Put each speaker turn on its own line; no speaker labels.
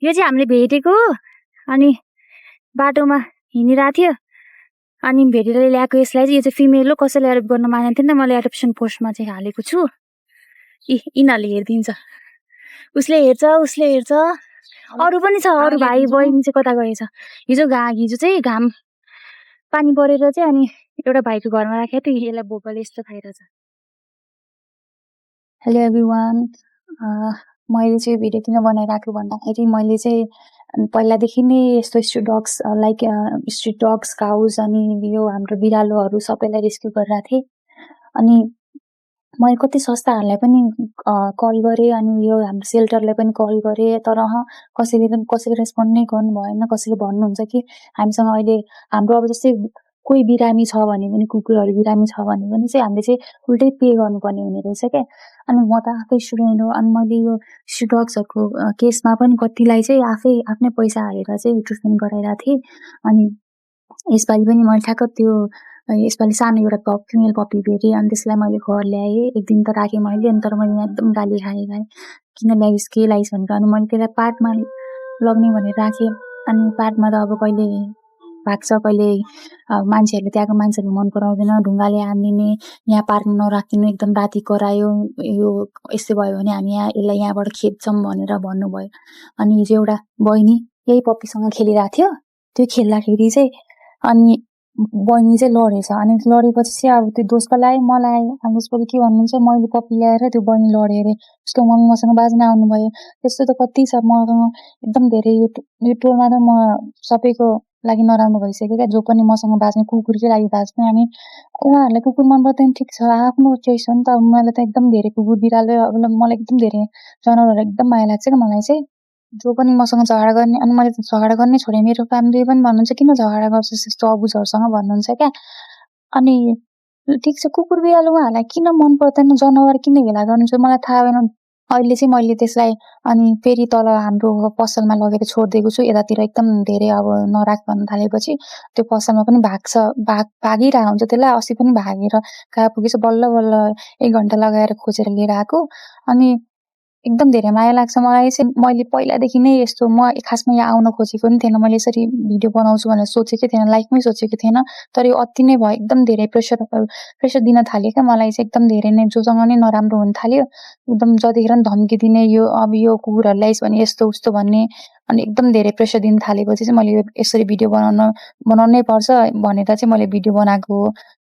यो चाहिँ हामीले भेटेको अनि बाटोमा हिँडिरहेको थियो अनि भेटेर ल्याएको यसलाई चाहिँ। यो चाहिँ फिमेल हो, कसैले एडप्ट गर्न मानेको थिएन त मैले एडप्सन पोस्टमा चाहिँ हालेको छु। यिनीहरूले हेरिदिन्छ, उसले हेर्छ। अरू पनि छ, अरू भाइ बहिनी चाहिँ कता गएछ। हिजो चाहिँ घाम पानी परेर चाहिँ अनि एउटा भाइको घरमा राखेको थियो, यसलाई भोकले यस्तो खाइरहेछ। हेलो एभ्रिवान, मैले चाहिँ भिडियो किन बनाइराखेको भन्दाखेरि मैले चाहिँ पहिलादेखि नै यस्तो स्ट्रिट डग्स काउज अनि यो हाम्रो बिरालोहरू सबैलाई रेस्क्यु गरिरहेको थिएँ। अनि मैले कति संस्थाहरूलाई पनि कल गरेँ अनि यो हाम्रो सेल्टरलाई पनि कल गरेँ, तर कसैले रेस्पोन्ड नै गर्नु भएन। कसैले भन्नुहुन्छ कि हामीसँग अहिले हाम्रो अब जस्तै कोही बिरामी छ भने पनि, कुकुरहरू बिरामी छ भने पनि चाहिँ हामीले चाहिँ उल्टै पे गर्नुपर्ने हुने रहेछ क्या। अनि म त आफै स्टुडेन्ट हो अनि मैले यो स्ट्रिट डग्सहरूको केसमा पनि कतिलाई चाहिँ आफ्नै पैसा हालेर चाहिँ ट्रिटमेन्ट गराइरहेको थिएँ। अनि यसपालि पनि मैले ठ्याक्क त्यो यसपालि सानो एउटा फिमेल पप्पी भेटेँ अनि त्यसलाई मैले घर ल्याएँ। एक दिन त राखेँ मैले, अनि तर मैले एकदम गाली खाएँ किन ल्याइस् के ल्याइस् भनेर। अनि मैले त्यसलाई पार्कमा लग्ने भनेर राखेँ। अनि पार्कमा त अब कहिले भाग्छ, कहिले मान्छेहरूले त्यहाँको मान्छेहरूले मन पराउँदैन, ढुङ्गाले हानिदिने, यहाँ पार्कमा नराखिदिनु, एकदम राति करायो, यो यस्तो भयो भने हामी यसलाई यहाँबाट खेद्छौँ भनेर भन्नुभयो। अनि हिजो एउटा बहिनी यही पप्पीसँग खेलिरहेको थियो, त्यो खेल्दाखेरि चाहिँ अनि बहिनी चाहिँ लडेछ। अनि लडेपछि चाहिँ अब त्यो दोष लगायो मलाई। अब उसको के भन्नुहुन्छ, मैले पप्पी ल्याएर त्यो बहिनी लड्यो अरे, उसको मम्मी मसँग बाज्न आउनुभयो। त्यस्तो त कति छ, मसँग एकदम धेरै यो टोलमा त म सबैको लागि नराम्रो भइसक्यो क्या, जो पनि मसँग बाँच्ने, कुकुरकै लागि बाँच्ने। अनि उहाँहरूलाई कुकुर मन पर्दैन ठिक छ, आफ्नो चोइस हो नि त। मलाई त एकदम धेरै कुकुर बिरालो, अब मलाई एकदम धेरै जनावरहरू एकदम माया लाग्छ क्या मलाई चाहिँ। जो पनि मसँग झगडा गर्ने, अनि मैले झगडा गर्ने छोडेँ, मेरो फ्यामिली पनि भन्नुहुन्छ किन झगडा गर्छस् यस्तो अबुझहरूसँग भन्नुहुन्छ क्या। अनि ठिक छ, कुकुर बिरालो उहाँहरूलाई किन मन पर्दैन, जनावर किन हेला गर्नुहुन्छ मलाई थाहा भएन। अहिले चाहिँ मैले त्यसलाई अनि फेरि तल हाम्रो पसलमा लगेर छोडिदिएको छु। यतातिर एकदम धेरै अब नराख भन्न थालेपछि त्यो पसलमा पनि भागिरहेको हुन्छ, त्यसलाई अस्ति पनि भागेर कहाँ पुगेछ, बल्ल 1 घन्टा लगाएर खोजेर लिएर आएको। अनि एकदम धेरै माया लाग्छ मलाई चाहिँ। मैले पहिलादेखि नै यस्तो, म खासमा यहाँ आउन खोजेको पनि थिएन, मैले यसरी भिडियो बनाउँछु भनेर सोचेकै थिएन, लाइफमै सोचेको थिएन। तर यो अति नै भयो, एकदम धेरै प्रेसर दिन थाल्यो क्या मलाई चाहिँ, एकदम धेरै नै जोसँग नै नराम्रो हुन थाल्यो। एकदम जतिखेर पनि धम्की दिने, यो अब यो कुकुरहरू ल्याइस् भने यस्तो उस्तो भन्ने। अनि एकदम धेरै प्रेसर दिन थालेपछि चाहिँ मैले यसरी भिडियो बनाउनै पर्छ भनेर चाहिँ मैले भिडियो बनाएको हो।